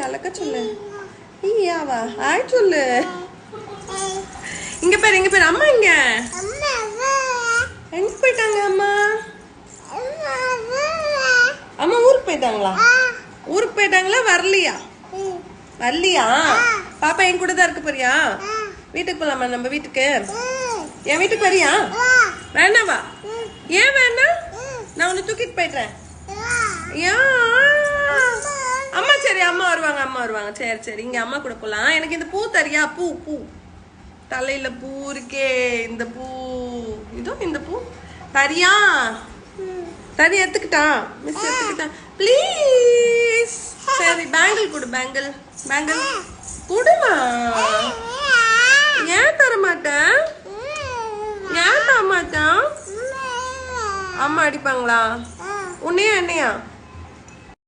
கலக்க சொல்லு. ஈயாவா ஹாய் சொல்லு. இங்க பேர் அம்மா இங்க எங்க போயிட்டாங்க அம்மா? அம்மா ஊருக்கு போயிட்டாங்களா? ஊருக்கு போயிட்டாங்களா? வரலையா? வரலையா? பாப்பா என் கூட தான் இருக்க போறியா? வீட்டுக்கு போலாமா? நம்ம வீட்டுக்கு என் வீட்டுக்கு வரியா? வேணாவா? ஏன் வேணா? நான் உன்னை தூக்கிட்டு போயிடுறேன். அம்மா சரி அம்மா வருவாங்க. சரி இங்க அம்மா கூட போலாம். எனக்கு இந்த பூ தரியா? பூ தலையில பூ இருக்கே, இந்த பூ இதோ இந்த பூ தரியா? தரி எடுத்துக்கிட்டா மிஸ் எடுத்துக்கிட்டா ப்ளீஸ். சரி பேங்கிள் கொடு. பேங்கிள் கொடுமா. ஏன் தர மாட்டேன்? ஏன் தர மாட்டேன்? அம்மா அடிப்பாங்களா? உன்னையா என்னையா?